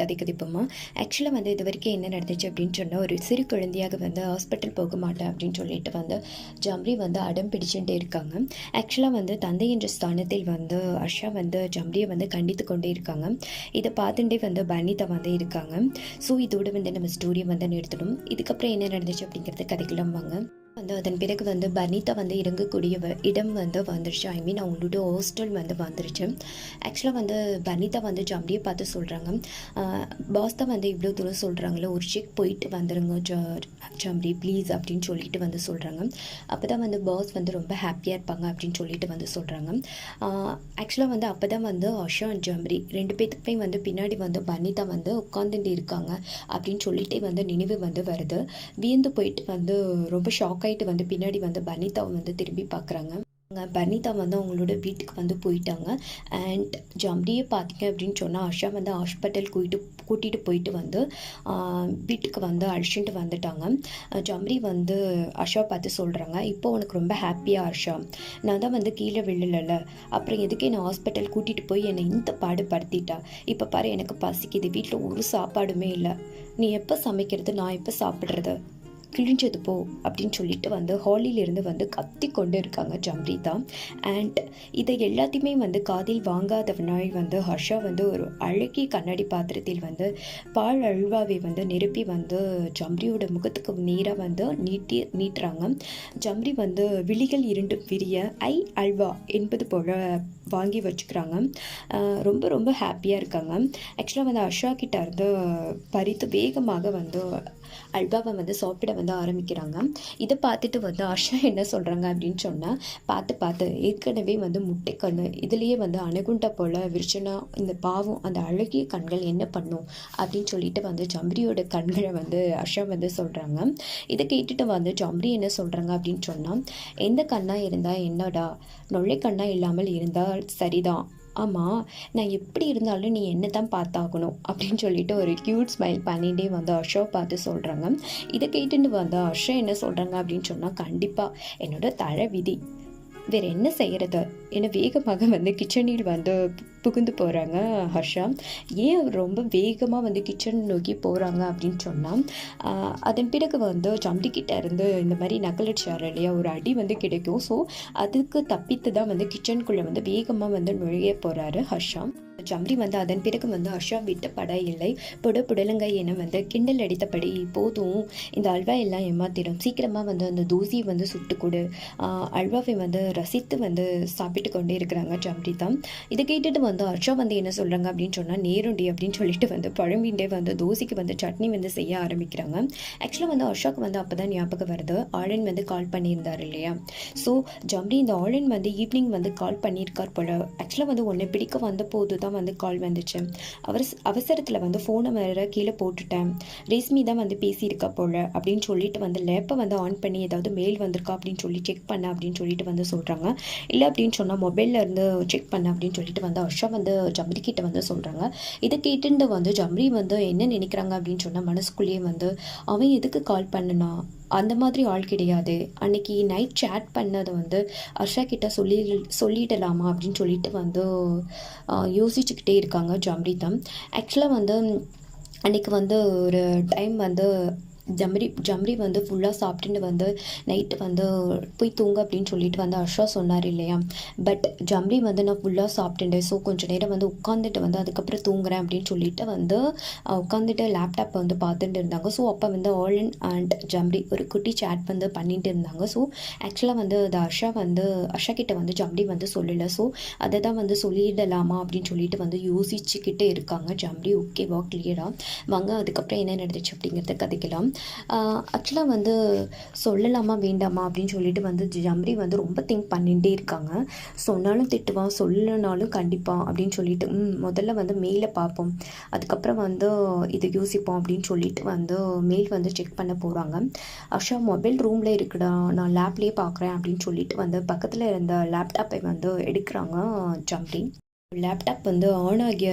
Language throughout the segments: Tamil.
கதை கதைப்போமா. ஆக்சுவலாக வந்து இது வரைக்கும் என்ன நடந்துச்சு அப்படின்னு சொன்னால், ஒரு சிறு குழந்தையாக வந்து ஹாஸ்பிட்டல் போக மாட்டேன் அப்படின்னு சொல்லிட்டு வந்து ஜம்ரி வந்து அடம் பிடிச்சுட்டே இருக்காங்க. ஆக்சுவலாக வந்து தந்தை என்ற ஸ்தானத்தில் வந்து அர்ஷா வந்து ஜம்ரியை வந்து கண்டித்து கொண்டே இருக்காங்க. இதை பார்த்துட்டே வந்து பனிதா வந்து இருக்காங்க. ஸோ இதோட வந்து நம்ம ஸ்டோரியை வந்து நிறுத்தணும். இதுக்கப்புறம் என்ன நடந்துச்சு அப்படிங்கிறது கதைக்கலாம் வாங்க. வந்து அதன் பிறகு வந்து பனிதா வந்து இறங்கக்கூடிய இடம் வந்து வந்துருச்சு. ஐ மீன் அவங்களோட ஹாஸ்டல் வந்து வந்துருச்சு. ஆக்சுவலாக வந்து பனிதா வந்து ஜம்ரியை பார்த்து சொல்கிறாங்க, பாஸ் தான் வந்து இவ்வளோ தூரம் சொல்கிறாங்களோ, ஒரு செக் போயிட்டு வந்துடுங்க ஜம்ரி ப்ளீஸ் அப்படின்னு சொல்லிட்டு வந்து சொல்கிறாங்க. அப்போ தான் வந்து பாஸ் வந்து ரொம்ப ஹாப்பியாக இருப்பாங்க அப்படின்னு சொல்லிட்டு வந்து சொல்கிறாங்க. ஆக்சுவலாக வந்து அப்போ தான் வந்து ஆஷா அண்ட் ஜம்ரி ரெண்டு பேத்துக்குமே வந்து பின்னாடி வந்து பனிதா வந்து உட்காந்துட்டு இருக்காங்க அப்படின்னு சொல்லிட்டே வந்து நினைவு வந்து வருது. வியந்து போயிட்டு வந்து ரொம்ப ஷாக் ஆகிட்டு வந்து பின்னாடி வந்து பனிதாவை வந்து திரும்பி பார்க்குறாங்க. பனிதா வந்து அவங்களோட வீட்டுக்கு வந்து போயிட்டாங்க. அண்ட் ஜம்ரியை பார்த்தீங்க அப்படின்னு சொன்னால் ஆஷா வந்து ஹாஸ்பிட்டல் கூட்டிகிட்டு போயிட்டு வந்து வீட்டுக்கு வந்து அழைச்சிட்டு வந்துட்டாங்க. ஜம்ரி வந்து ஆஷா பார்த்து சொல்கிறாங்க, இப்போ உனக்கு ரொம்ப ஹாப்பியாக ஆஷா, நான் தான் வந்து கீழே விழலைல்ல, அப்புறம் எதுக்கு என்னை ஹாஸ்பிட்டல் கூட்டிகிட்டு போய் என்னை இந்த பாடுபடுத்திட்டா, இப்போ பாரு எனக்கு பசிக்குது, வீட்டில் ஒரு சாப்பாடுமே இல்லை, நீ எப்போ சமைக்கிறது, நான் எப்போ சாப்பிட்றது, கிழிஞ்சது போ அப்படின்னு சொல்லிட்டு வந்து ஹாலிலிருந்து வந்து கத்தி கொண்டு இருக்காங்க ஜம்ரி தான். அண்ட் இதை எல்லாத்தையுமே வந்து காதில் வாங்காதவனாய் வந்து ஹர்ஷா வந்து ஒரு அழகிய கண்ணாடி பாத்திரத்தில் வந்து பால் அல்வாவை வந்து நிரப்பி வந்து ஜம்ரியோட முகத்துக்கு நேராக வந்து நீட்டுறாங்க. ஜம்ரி வந்து விழிகள் இரண்டு விரிய ஐ அல்வா என்பது போல் வாங்கி வச்சுக்கிறாங்க. ரொம்ப ரொம்ப ஹாப்பியாக இருக்காங்க. ஆக்சுவலாக வந்து ஹர்ஷா கிட்ட இருந்து பறித்து வேகமாக வந்து அல்வாவை வந்து சாப்பிட வந்து ஆரம்பிக்கிறாங்க. இதை பார்த்துட்டு வந்து ஹர்ஷா என்ன சொல்கிறாங்க அப்படின்னு சொன்னால், பார்த்து ஏற்கனவே வந்து முட்டைக்கண்ணு இதுலேயே வந்து அணுகுண்டா போல் விரிச்சனா இந்த பாவம் அந்த அழகிய கண்கள் என்ன பண்ணும் அப்படின்னு சொல்லிட்டு வந்து ஜம்ரியோட கண்களை வந்து ஹர்ஷா வந்து சொல்கிறாங்க. இதை கேட்டுட்டு வந்து ஜம்ரி என்ன சொல்கிறாங்க அப்படின்னு சொன்னால், எந்த கண்ணாக இருந்தால் என்னடா, நொல்லை கண்ணாக இல்லாமல் இருந்தால் சரிதான், ஆமாம் நான் எப்படி இருந்தாலும் நீ என்ன தான் பார்த்தாகணும் அப்படின்னு சொல்லிட்டு ஒரு க்யூட் ஸ்மைல் பண்ணிகிட்டே வந்து ஹர்ஷாவை பார்த்து சொல்கிறாங்க. இதை கேட்டுட்டு வந்து ஹர்ஷா என்ன சொல்கிறாங்க அப்படின்னு சொன்னால், கண்டிப்பாக என்னோட தலை விதி, வேறு என்ன செய்கிறது, என்னை வேகமாக வந்து கிச்சனில் வந்து புகுந்து போகிறாங்க ஹர்ஷா. ஏன் அவர் ரொம்ப வேகமாக வந்து கிச்சன் நோக்கி போகிறாங்க அப்படின்னு சொன்னால், அதன் பிறகு வந்து ஜம்ரிக்கிட்ட இருந்து இந்த மாதிரி நக்கலடிச்சார் இல்லையா, ஒரு அடி வந்து கிடைக்கும். ஸோ அதுக்கு தப்பித்து தான் வந்து கிச்சனுக்குள்ளே வந்து வேகமாக வந்து நுழைய போகிறாரு ஹர்ஷா. ஜம்ரி வந்து அதன் பிறகு வந்து ஹர்ஷா விட்ட பட இல்லை புடலுங்க என வந்து கிண்டல் அடித்தபடி, போதும் இந்த அல்வா எல்லாம் ஏமாத்திடும், சீக்கிரமாக வந்து அந்த தூசியை வந்து சுட்டு கொடு, அல்வாவை வந்து ரசித்து வந்து சாப்பிட்டு கொண்டே இருக்கிறாங்க ஜம்ரி தான். இதை கேட்டுட்டு வந்து ஹர்ஷா வந்து என்ன சொல்கிறாங்க அப்படின்னு சொன்னால், நேருண்டி அப்படின்னு சொல்லிட்டு வந்து பழம்பின்ண்டே வந்து தோசைக்கு வந்து சட்னி வந்து செய்ய ஆரம்பிக்கிறாங்க. ஆக்சுவலாக வந்து ஹர்ஷாவுக்கு வந்து அப்போ தான் ஞாபகம் வருது, ஆலன் வந்து கால் பண்ணியிருந்தார் இல்லையா. ஸோ ஜம்ரி இந்த ஆலன் வந்து ஈவினிங் வந்து கால் பண்ணியிருக்கார் போல். ஆக்சுவலாக வந்து உன்னை பிடிக்க வந்த போது தான் வந்து கால் வந்துச்சு, அவசரத்தில் வந்து ஃபோனை வேற கீழே போட்டுட்டேன், ரேஸ்மி தான் வந்து பேசியிருக்கா போல் அப்படின்னு சொல்லிட்டு வந்து லேப்பை வந்து ஆன் பண்ணி ஏதாவது மெயில் வந்திருக்கா அப்படின்னு சொல்லி செக் பண்ண அப்படின்னு சொல்லிட்டு வந்து சொல்கிறாங்க. இல்லை அப்படின்னு சொன்னால் மொபைலில் இருந்து செக் பண்ண அப்படின்னு சொல்லிட்டு வந்து ஹர்ஷா வந்து ஜம்ரி கிட்ட வந்து சொல்கிறாங்க. இதை கேட்டுட்டு வந்து ஜம்ரி வந்து என்ன நினைக்கிறாங்க அப்படின்னு சொன்னால், மனசுக்குள்ளேயே வந்து அவன் எதுக்கு கால் பண்ணனா, அந்த மாதிரி ஆள் கிடையாது, அன்னைக்கு நைட் சேட் பண்ணதை வந்து ஹர்ஷா கிட்ட சொல்லிடலாமா அப்படின்னு சொல்லிட்டு வந்து யோசிச்சுக்கிட்டே இருக்காங்க ஜம்ரி தான். ஆக்சுவலாக வந்து அன்றைக்கி வந்து ஒரு டைம் வந்து ஜம்ரி வந்து ஃபுல்லாக சாப்பிட்டுட்டு வந்து நைட்டு வந்து போய் தூங்க அப்படின்னு சொல்லிட்டு வந்து ஹர்ஷா சொன்னார் இல்லையா. பட் ஜம்ரி வந்து நான் ஃபுல்லாக சாப்பிட்டுட்டேன், ஸோ கொஞ்சம் நேரம் வந்து உட்காந்துட்டு வந்து அதுக்கப்புறம் தூங்குறேன் அப்படின்னு சொல்லிட்டு வந்து உட்காந்துட்டு லேப்டாப்பை வந்து பார்த்துட்டு இருந்தாங்க. ஸோ அப்போ வந்து ஆலன் அண்ட் ஜம்ரி ஒரு குட்டி சேட் வந்து பண்ணிட்டு இருந்தாங்க. ஸோ ஆக்சுவலாக வந்து அது ஹர்ஷா கிட்ட வந்து ஜம்ரி வந்து சொல்லலை. ஸோ அதை தான் வந்து சொல்லிடலாமா அப்படின்னு சொல்லிட்டு வந்து யோசிச்சுக்கிட்டே இருக்காங்க ஜம்ரி. ஓகேவா, கிளியராக வாங்க அதுக்கப்புறம் என்ன நடந்துச்சு அப்படிங்கிறத கதைக்கலாம். ஆக்சுவலாக வந்து சொல்லலாமா வேண்டாமா அப்படின்னு சொல்லிட்டு வந்து ஜம்ரி வந்து ரொம்ப திங்க் பண்ணிகிட்டே இருக்காங்க. சொன்னாலும் திட்டுவான், சொல்லனாலும் கண்டிப்பாக அப்படின்னு சொல்லிட்டு முதல்ல வந்து மெயிலை பார்ப்போம், அதுக்கப்புறம் வந்து இதை யோசிப்போம் அப்படின்னு சொல்லிட்டு வந்து மெயில் வந்து செக் பண்ண போகிறாங்க. ஹர்ஷா மொபைல் ரூமில் இருக்குடா, நான் லேப்லேயே பார்க்குறேன் அப்படின்னு சொல்லிட்டு வந்து பக்கத்தில் இருந்த லேப்டாப்பை வந்து எடுக்கிறாங்க ஜம்ரி. லேப்டாப் வந்து ஆன் ஆகிய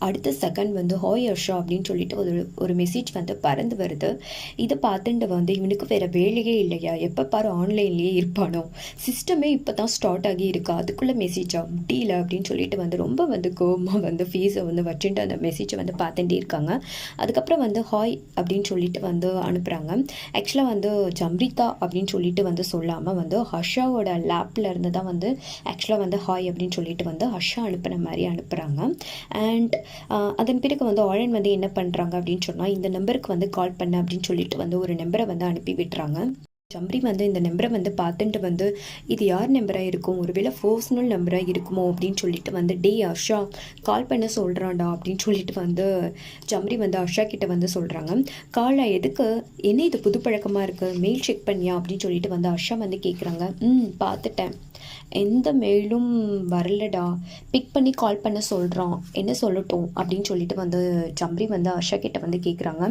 அடுத்த செகண்ட் வந்து ஹாய் ஹர்ஷா அப்படின்னு சொல்லிட்டு ஒரு மெசேஜ் வந்து பறந்து வருது. இதை பார்த்துட்டு வந்து இவனுக்கு வேற வேலையே இல்லையா, எப்போ பாரு ஆன்லைன்லேயே இருப்பானோ, சிஸ்டமே இப்போ தான் ஸ்டார்ட் ஆகி இருக்கா, அதுக்குள்ளே மெசேஜா முடியல அப்படின்னு சொல்லிட்டு வந்து ரொம்ப வந்து கோவமாக வந்து ஃபீஸை வந்து வச்சுட்டு அந்த மெசேஜை வந்து பார்த்துட்டே இருக்காங்க. அதுக்கப்புறம் வந்து ஹாய் அப்படின்னு சொல்லிட்டு வந்து அனுப்புகிறாங்க. ஆக்சுவலாக வந்து ஜம்ரிதா அப்படின்னு சொல்லிட்டு வந்து சொல்லாமல் வந்து ஹர்ஷாவோட லேப்பில் இருந்து தான் வந்து ஆக்சுவலாக வந்து ஹாய் அப்படின்னு சொல்லிட்டு வந்து ஹர்ஷா அனுப்பின மாதிரி அனுப்புகிறாங்க. அண்ட் அதன் பிறகு வந்து ஆலன் வந்து என்ன பண்ணுறாங்க அப்படின்னு சொன்னால், இந்த நம்பருக்கு வந்து கால் பண்ண அப்படின்னு சொல்லிட்டு வந்து ஒரு நம்பரை வந்து அனுப்பி விட்டுறாங்க. ஜம்ரி வந்து இந்த நம்பரை வந்து பார்த்துட்டு வந்து இது யார் நம்பராக இருக்கும், ஒருவேளை பர்சனல் நம்பராக இருக்குமோ அப்படின்னு சொல்லிட்டு வந்து டே ஹர்ஷா கால் பண்ண சொல்கிறான்டா அப்படின்னு சொல்லிட்டு வந்து ஜம்ரி வந்து ஹர்ஷா கிட்ட வந்து சொல்கிறாங்க. காலை எதுக்கு, என்ன இது புது பழக்கமாக இருக்குது, மெயில் செக் பண்ணியா அப்படின்னு சொல்லிட்டு வந்து ஹர்ஷா வந்து கேட்குறாங்க. பார்த்துட்டேன், எந்த மெயிலும் வரலடா, பிக் பண்ணி கால் பண்ண சொல்கிறான், என்ன சொல்லட்டும் அப்படின்னு சொல்லிட்டு வந்து ஜம்ரி வந்து ஹர்ஷா கிட்ட வந்து கேட்குறாங்க.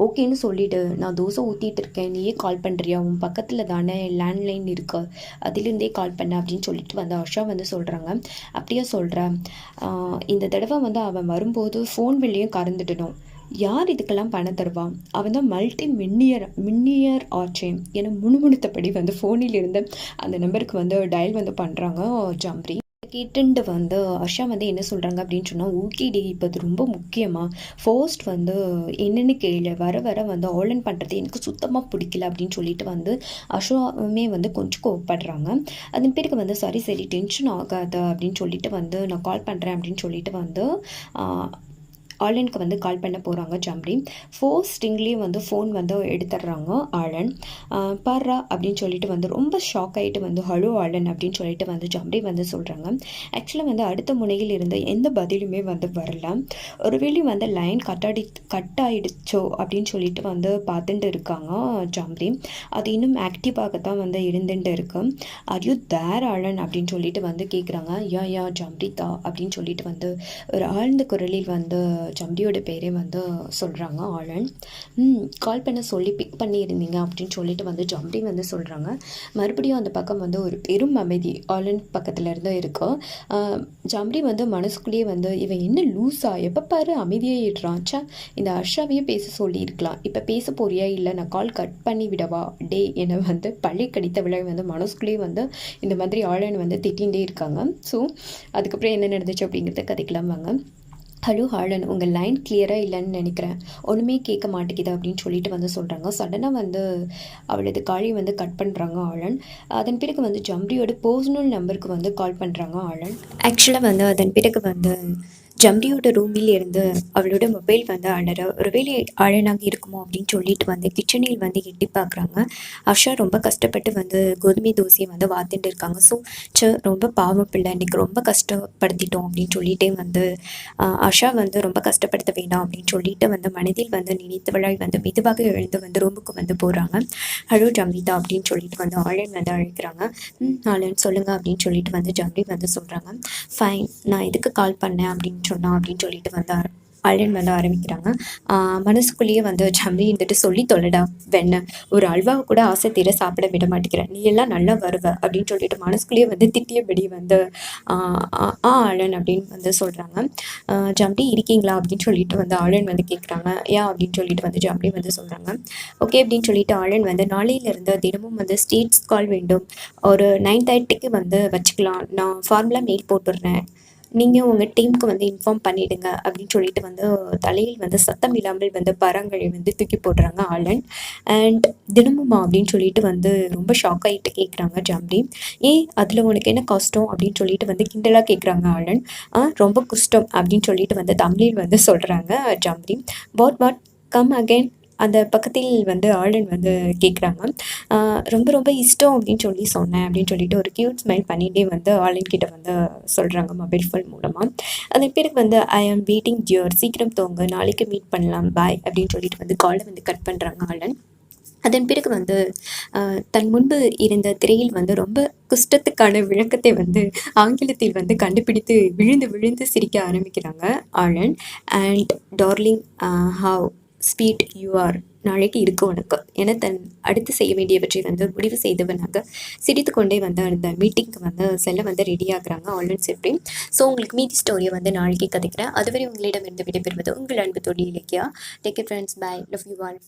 ஓகேன்னு சொல்லிவிடு, நான் தோசை ஊற்றிட்டு இருக்கேன், நீயே கால் பண்ணுறியா, உன் பக்கத்தில் தானே லேண்ட்லைன் இருக்கு, அதிலிருந்தே கால் பண்ண அப்படின்னு சொல்லிட்டு வந்து ஹர்ஷா வந்து சொல்கிறாங்க. அப்படியே சொல்கிறேன், இந்த தடவை வந்து அவன் வரும்போது ஃபோன் வெளியும் கறந்துடணும், யார் இதுக்கெல்லாம் பணம் தருவா, அவன் தான் மின்னியர் ஆச்சே என முணுமுணுத்தபடி வந்து ஃபோனில் இருந்து அந்த நம்பருக்கு வந்து டயல் வந்து பண்ணுறாங்க ஜம்ரி. கேட்டுண்டு வந்து ஹர்ஷா வந்து என்ன சொல்கிறாங்க அப்படின்னு சொன்னால், ஓகேடி இப்போ அது ரொம்ப முக்கியமாக ஃபர்ஸ்ட் வந்து என்னென்னு கேளு, வர வர வந்து ஆன்லைன் பண்ணுறது எனக்கு சுத்தமாக பிடிக்கல அப்படின்னு சொல்லிட்டு வந்து ஹர்ஷாவுமே வந்து கொஞ்சம் கோவப்படுறாங்க. அதன் பிறகு வந்து சரி டென்ஷன் ஆகாத அப்படின்னு சொல்லிட்டு வந்து நான் கால் பண்ணுறேன் அப்படின்னு சொல்லிட்டு வந்து ஆலனுக்கு வந்து கால் பண்ண போகிறாங்க ஜம்ரி. ஃபோர்ஸ் ரிங்லேயே வந்து ஃபோன் வந்து எடுத்துடுறாங்க ஆலன். பர்றா அப்படின்னு சொல்லிட்டு வந்து ரொம்ப ஷாக் ஆகிட்டு வந்து ஹலோ ஆலன் அப்படின்னு சொல்லிட்டு வந்து ஜம்ரி வந்து சொல்கிறாங்க. ஆக்சுவலாக வந்து அடுத்த முனையில் இருந்த எந்த பதிலுமே வந்து வரல. ஒருவேளை வந்து லைன் கட் ஆகிடுச்சோ அப்படின்னு சொல்லிட்டு வந்து பார்த்துட்டு இருக்காங்க ஜம்ரி. அது இன்னும் ஆக்டிவாகத்தான் வந்து இருந்துட்டு இருக்கு. ஆர் யூ தேர் ஆலன் அப்படின்னு சொல்லிட்டு வந்து கேட்குறாங்க. யா ஜம்ரிதா அப்படின்னு சொல்லிட்டு வந்து ஒரு ஆழ்ந்த குரலில் வந்து ஜம்ரியோட பேரே வந்து சொல்கிறாங்க ஆலன். கால் பண்ண சொல்லி பிக் பண்ணியிருந்தீங்க அப்படின்னு சொல்லிட்டு வந்து ஜம்ரி வந்து சொல்கிறாங்க. மறுபடியும் அந்த பக்கம் வந்து ஒரு பெரும் அமைதி ஆலன் பக்கத்தில் இருந்து இருக்கு. ஜம்ரி வந்து மனசுக்குள்ளேயே வந்து இவன் என்ன லூஸா, எப்போ பாரு அமைதியாகிடுறான்ச்சா, இந்த ஹர்ஷாவையே பேச சொல்லியிருக்கலாம், இப்போ பேச போறியா இல்லை நான் கால் கட் பண்ணி விடவா, டே என்னை வந்து பள்ளி கடித்தவளை வந்து மனசுக்குள்ளேயே வந்து இந்த மாதிரி ஆலன் வந்து திட்டிகிட்டே இருக்காங்க. ஸோ அதுக்கப்புறம் என்ன நடந்துச்சு அப்படிங்கிறத கதைக்கலாம் வாங்க. ஹலோ ஹாலன், உங்கள் லைன் கிளியராக இல்லைன்னு நினைக்கிறேன், ஒன்றுமே கேட்க மாட்டேங்குது அப்படின்னு சொல்லிட்டு வந்து சொல்கிறாங்க. சடனாக வந்து அவளது காலை வந்து கட் பண்ணுறாங்க ஆலன். அதன் பிறகு வந்து ஜம்ரியோட பர்சனல் நம்பருக்கு வந்து கால் பண்ணுறாங்க ஆலன். ஆக்சுவலாக வந்து அதன் பிறகு வந்து ஜம்ரியோட ரூமில் இருந்து அவளோட மொபைல் வந்து அலற, ஒருவேளை ஆலனாக இருக்குமோ அப்படின்னு சொல்லிட்டு வந்து கிச்சனில் வந்து எட்டி பார்க்குறாங்க. ஹர்ஷா ரொம்ப கஷ்டப்பட்டு வந்து கோதுமை தோசையை வந்து வாத்துட்டு இருக்காங்க. ஸோ ரொம்ப பாவம் பிள்ளை, இன்றைக்கி ரொம்ப கஷ்டப்படுத்திட்டோம் அப்படின்னு சொல்லிட்டே வந்து ஹர்ஷா வந்து ரொம்ப கஷ்டப்படுத்த வேண்டாம் அப்படின்னு சொல்லிட்டு வந்து மனதில் வந்து நினைத்தவளாய் வந்து மெதுவாக எழுந்து வந்து ரூமுக்கு வந்து போகிறாங்க. ஹலோ ஜம்ரிதா அப்படின்னு சொல்லிட்டு வந்து ஆலன் வந்து அழைக்கிறாங்க. ஆலன் சொல்லுங்க அப்படின்னு சொல்லிட்டு வந்து ஜம்ரி வந்து சொல்கிறாங்க. ஃபைன், நான் எதுக்கு கால் பண்ணேன் அப்படின்னு சொன்னா அப்படின்னு சொல்லிட்டு வந்து ஆலன் வந்து ஆரம்பிக்கிறாங்க. மனசுக்குள்ளேயே வந்து ஜம்ரி இருந்துட்டு சொல்லி தொலைடா வெண்ண, ஒரு அல்வாவை கூட ஆசை தீர சாப்பிட விட மாட்டேங்கிறேன், நீ எல்லாம் நல்லா வருவ அப்படின்னு சொல்லிட்டு மனசுக்குள்ளேயே வந்து திட்டியபடி வந்து ஆலன் அப்படின்னு வந்து சொல்கிறாங்க. ஜம்ரி இருக்கீங்களா அப்படின்னு சொல்லிட்டு வந்து ஆலன் வந்து கேட்குறாங்க. ஏன் அப்படின்னு சொல்லிட்டு வந்து ஜம்ரி வந்து சொல்கிறாங்க. ஓகே அப்படின்னு சொல்லிட்டு ஆலன் வந்து நாளையிலிருந்து தினமும் வந்து ஸ்டேட்ஸ் கால் வேண்டும், ஒரு 9:30க்கு வந்து வச்சுக்கலாம், நான் ஃபார்முலா மெயில் போட்டுடுறேன், நீங்கள் உங்கள் டீமுக்கு வந்து இன்ஃபார்ம் பண்ணிவிடுங்க அப்படின்னு சொல்லிட்டு வந்து தலையில் வந்து சத்தம் இல்லாமல் வந்து பரங்களை வந்து தூக்கி போடுறாங்க ஆலன். அண்ட் தினமுமா அப்படின்னு சொல்லிட்டு வந்து ரொம்ப ஷாக் ஆகிட்டு கேட்குறாங்க ஜம்ரி. அதில் உனக்கு என்ன கஷ்டம் அப்படின்னு சொல்லிட்டு வந்து கிண்டலாக கேட்குறாங்க ஆலன். ரொம்ப கஷ்டம் அப்படின்னு சொல்லிட்டு வந்து தமிழில் வந்து சொல்கிறாங்க ஜம்ரி. வாட் கம் அகைன் அந்த பக்கத்தில் வந்து ஆலன் வந்து கேட்குறாங்க. ரொம்ப ரொம்ப இஷ்டம் அப்படின்னு சொல்லி சொன்னேன் அப்படின்னு சொல்லிட்டு ஒரு க்யூட் ஸ்மைல் பண்ணிகிட்டே வந்து ஆலன் கிட்ட வந்து சொல்கிறாங்க மொபைல் ஃபோன் மூலமாக. அதன் பிறகு வந்து ஐ ஆம் வெயிட்டிங் டியர், சீக்கிரம் தோங்க, நாளைக்கு மீட் பண்ணலாம், பாய் அப்படின்னு சொல்லிட்டு வந்து காலை வந்து கட் பண்ணுறாங்க ஆலன். அதன் பிறகு வந்து தன் முன்பு இருந்த திரையில் வந்து ரொம்ப குஷ்டத்துக்கான விளக்கத்தை வந்து ஆங்கிலத்தில் வந்து கண்டுபிடித்து விழுந்து விழுந்து சிரிக்க ஆரம்பிக்கிறாங்க Allen. And darling, how sweet you are. நாளைக்கு இருக்கு உனக்கு என தன் அடுத்து செய்ய வேண்டியவற்றை வந்து முடிவு செய்தவனாக சிரித்து கொண்டே வந்து அந்த மீட்டிங்க்கு வந்து செல்ல வந்து ரெடி ஆகுறாங்க ஆன்லைன் செல்ஃபி. ஸோ உங்களுக்கு மீதி ஸ்டோரியை வந்து நாளைக்கு கதைக்கிறேன். அதுவரை உங்களிடமிருந்து விடைபெறுவது உங்கள் அன்பு தோழி Ilakkiya. Take care friends. Bye. Love you all.